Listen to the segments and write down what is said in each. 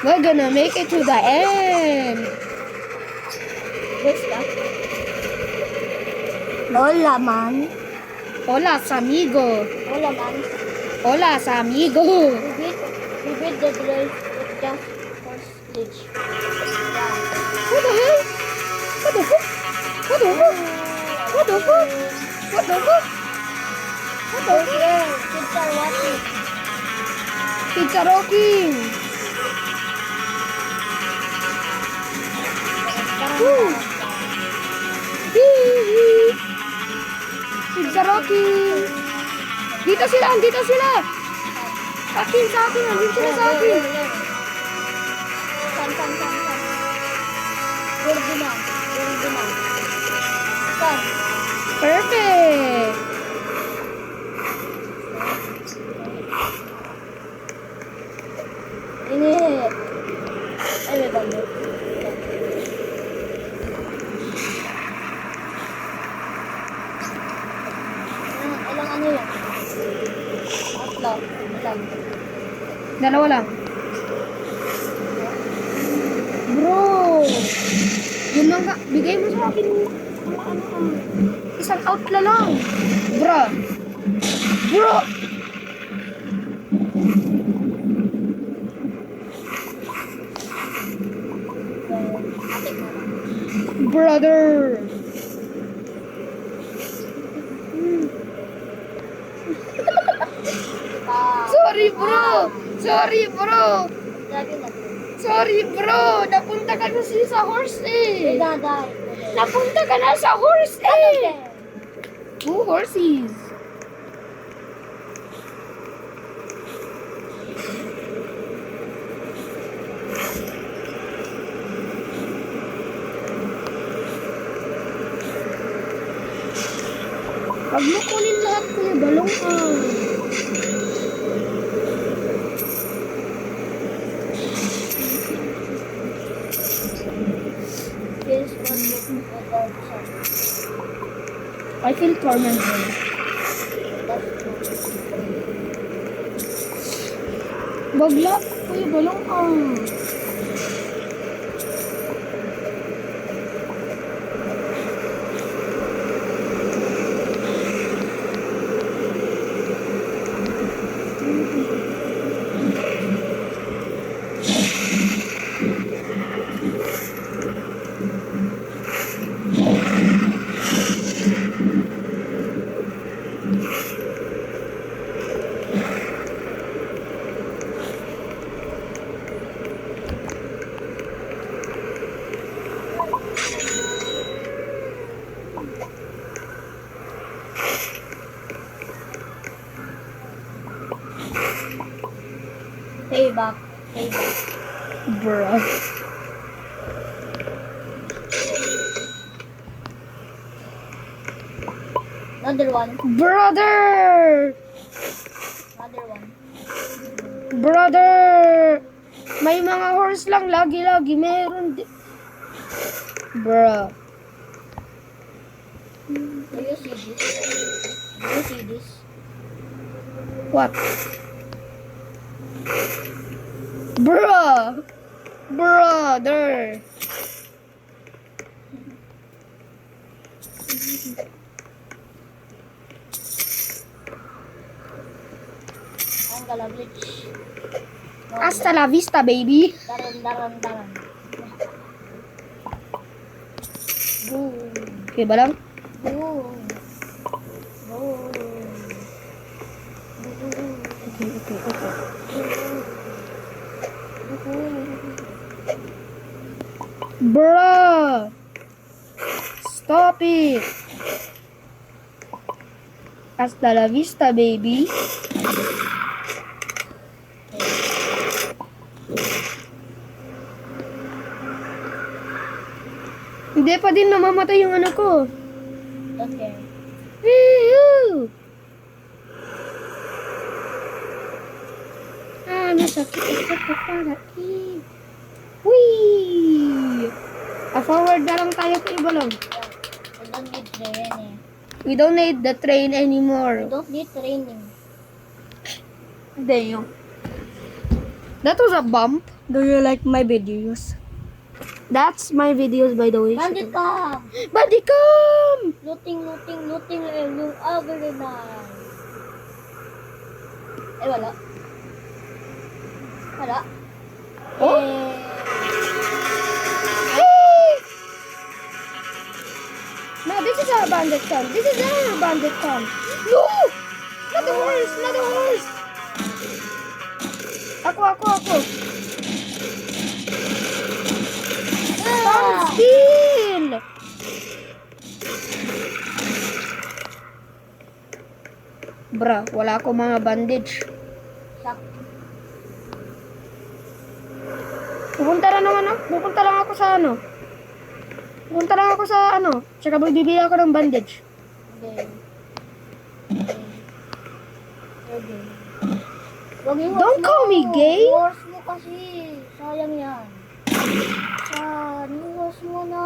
We're gonna make it to the end. Where's that? Hola, man. Hola, amigo. Hola, man. Hola, amigo. We beat the drive with just first glitch. Yeah. What the hell? What the fuck? What the fuck? What the fuck? What the fuck? What the fuck? Yeah, kids are watching. Kids are rocking. Woo. Hee. Kids are rocking. Dito sila, andito sila. Sa akin, andito sila sa akin. San. Gurdi na. San. Perfect. Ini. Ay, may bando. Ilang ano yan? Tatlo. Ilang. Dalawa lang. Bro. Yung mga, bigay mo sa akin. Isang out na lang. Bro. Atik na lang. Brother. Sorry bro. Sabi na. Napunta ka na sa horse eh. Daday. Napunta ka na sa horse eh. Two horses. Huwag mo kunin lahat ko yung balong ka. Feels one without sun. I feel tormented. Bagla ko yung balong ka. Payback. Bruh. Another one. Brother! May mga horse lang. Lagi-lagi. Meron. Bruh. Do you see this? What? Bruh! Brother! Ang galablich. Hasta la vista, baby! Daran. Boom. Okay ba lang? Boom. Okay. Bruh! Stop it! Hasta la vista, baby! Hindi pa din namamatay yung ano ko. Okay. Woo! Masakit ako para Whee! Forward na lang tayo sa iba lang. We don't need We don't need train eh. the train anymore. We don't need training. Hindi yung. That was a bump. Do you like my videos? That's my videos, by the way. Bandit ka! Bandit come! Looting yung every night. Eh, wala. Wala. Oh? Eh, Hey! No, this is our bandit camp. This is our bandit camp. No! Not the horse! Not the horse! Ako. Stand still! Bra, wala akong mga bandage. sak. Pupunta lang ako sa ano. Tsaka bibili ako ng bandage. Okay. Wag yung Don't horse call mo. me gay. Yung horse mo kasi. Sayang yan. Yung horse mo na.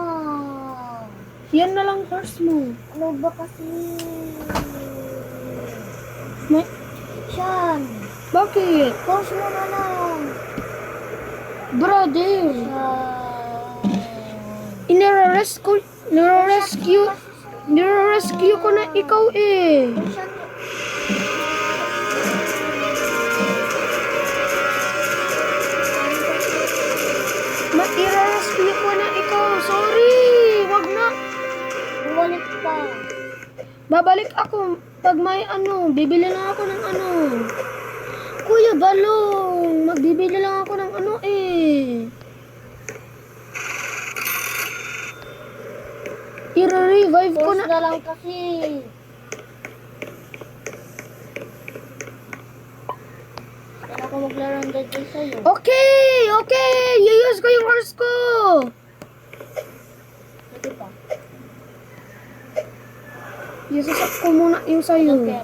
Yan na lang horse mo. Ano ba kasi? May, Siyan. bakit? Horse mo na lang. Brother, Siyan. nire-rescue ko na ikaw eh. Siyan. I-rescue ko na ikaw. Sorry, wag na. Bumalik pa. Babalik ako pag may ano, bibili lang ako ng ano. Kuya Balong, magbibili lang ako ng ano eh. I-revive ko Horse na. na lang kasi. Kaya ako maglaro ng dead sa'yo. Okay. Use ko yung horse ko. Pwede pa. Isasak ko muna yung sayo. Okay.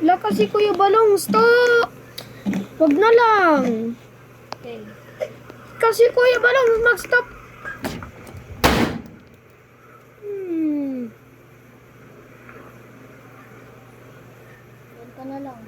Ala kasi Kuya Balong. Stop. Wag na lang. Okay. Kasi Kuya Balong, mag-stop. Yan ka na lang.